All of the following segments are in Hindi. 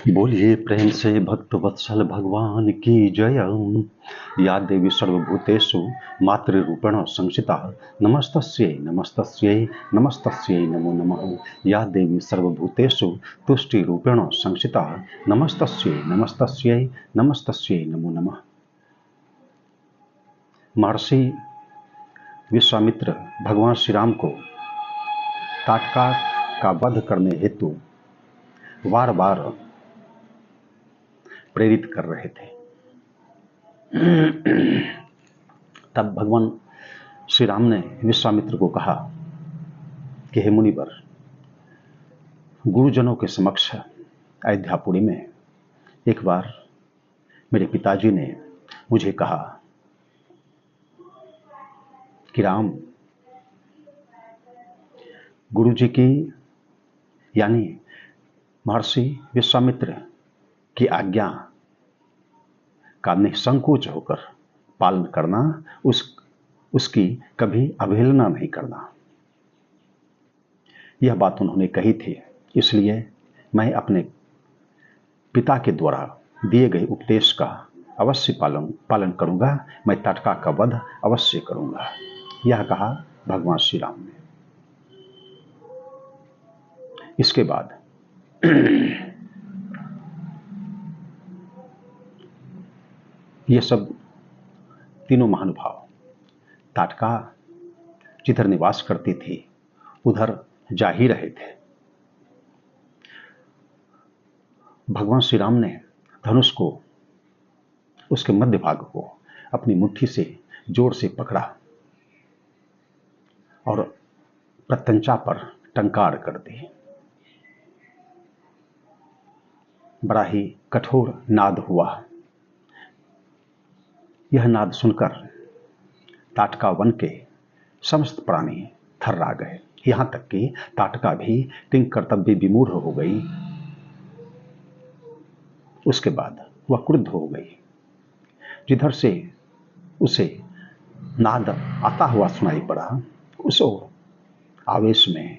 बोलिए प्रेम से भक्त वत्सल भगवान की जय। या देवी सर्वभूतेषु मातृरूपेण संस्थिता नमस्तस्यै नमस्तस्यै नमस्तस्यै नमो नमः। या देवी सर्वभूतेषु तुष्टिरूपेण संस्थिता नमस्तस्यै नमस्तस्यै नमस्तस्यै नमो नमः। महर्षि विश्वामित्र भगवान श्री राम को ताटका का वध करने हेतु बार बार प्रेरित कर रहे थे। तब भगवान श्री राम ने विश्वामित्र को कहा कि हे मुनिवर, गुरुजनों के समक्ष अयोध्यापुरी में एक बार मेरे पिताजी ने मुझे कहा कि राम, गुरु जी की यानी महर्षि विश्वामित्र की आज्ञा का निसंकोच होकर पालन करना, उसकी कभी अवहेलना नहीं करना। यह बात उन्होंने कही थी, इसलिए मैं अपने पिता के द्वारा दिए गए उपदेश का अवश्य पालन करूंगा। मैं ताटका का वध अवश्य करूंगा। यह कहा भगवान श्री राम ने। इसके बाद ये सब तीनों महानुभाव ताटका जिधर निवास करती थी उधर जा ही रहे थे। भगवान श्री राम ने धनुष को, उसके मध्य भाग को अपनी मुट्ठी से जोर से पकड़ा और प्रत्यंचा पर टंकार कर दी। बड़ा ही कठोर नाद हुआ। यह नाद सुनकर ताटका वन के समस्त प्राणी थर्रा गए। यहां तक कि ताटका भी किंग कर्तव्य विमूढ़ हो गई। उसके बाद वह क्रुद्ध हो गई। जिधर से उसे नाद आता हुआ सुनाई पड़ा, उस आवेश में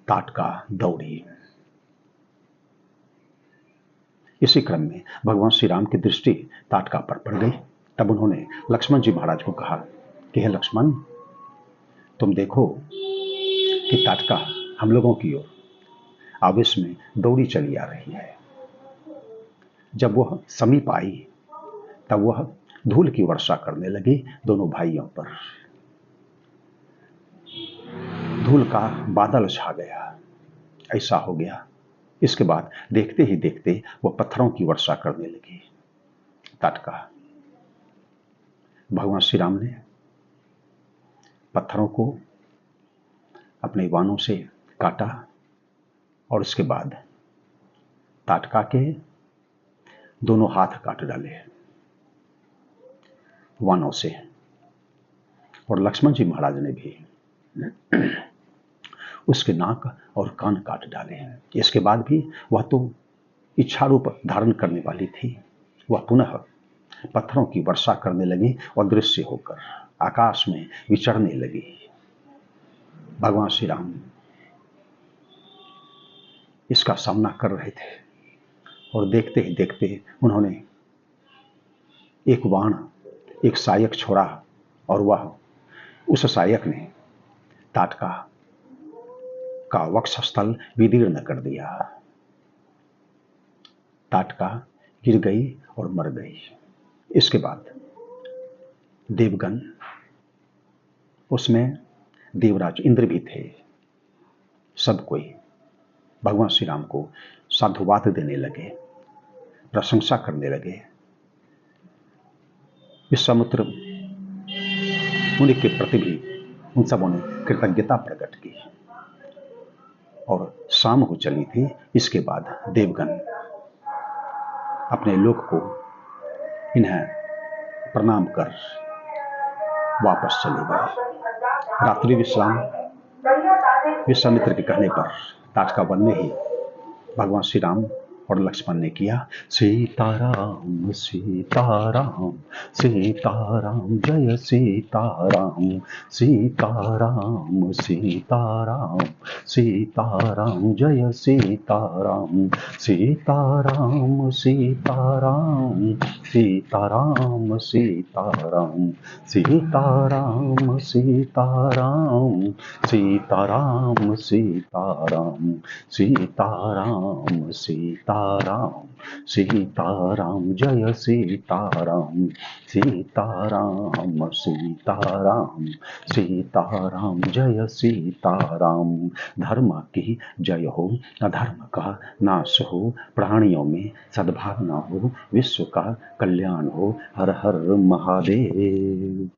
ताटका दौड़ी। इसी क्रम में भगवान श्री राम की दृष्टि ताटका पर पड़ गई। तब उन्होंने लक्ष्मण जी महाराज को कहा कि हे लक्ष्मण, तुम देखो कि ताटका हम लोगों की ओर आवेश में दौड़ी चली आ रही है। जब वह समीप आई तब वह धूल की वर्षा करने लगी दोनों भाइयों पर। धूल का बादल छा गया। ऐसा हो गया। इसके बाद देखते ही देखते वह पत्थरों की वर्षा करने लगी। ताटका, भगवान श्री राम ने पत्थरों को अपने बाणों से काटा और उसके बाद ताटका के दोनों हाथ काट डाले बाणों से। और लक्ष्मण जी महाराज ने भी उसके नाक और कान काट डाले हैं। इसके बाद भी वह तो इच्छा रूप धारण करने वाली थी। वह पुनः पत्थरों की वर्षा करने लगी और दृश्य होकर आकाश में विचरने लगी। भगवान श्री राम इसका सामना कर रहे थे और देखते ही देखते उन्होंने एक बाण, एक सायक छोड़ा और वह उस सायक ने ताटका का वक्षस्थल विदीर्ण कर दिया। ताटका गिर गई और मर गई। इसके बाद देवगण, उसमें देवराज इंद्र भी थे, सब कोई भगवान श्री राम को साधुवाद देने लगे, प्रशंसा करने लगे। विश्वामित्र मुनि के प्रति भी उन सबों ने कृतज्ञता प्रकट की और शाम हो चली थी। इसके बाद देवगण अपने लोक को इन्हें प्रणाम कर वापस चले गए। रात्रि विश्राम विश्वामित्र के कहने पर ताटका वन में ही भगवान श्री राम और लक्ष्मण ने किया सीताराम सीताराम सीताराम जय सीताराम सीताराम सीताराम सीताराम जय सीताराम सीताराम सीताराम सीताराम सीताराम सीताराम सीताराम सीताराम सीताराम सीताराम सीताराम सीताराम जय सीताराम सीताराम सीताराम सीताराम जय सीताराम। धर्म की जय हो, अधर्म का नाश हो, प्राणियों में सद्भावना हो, विश्व का कल्याण हो। हर हर महादेव।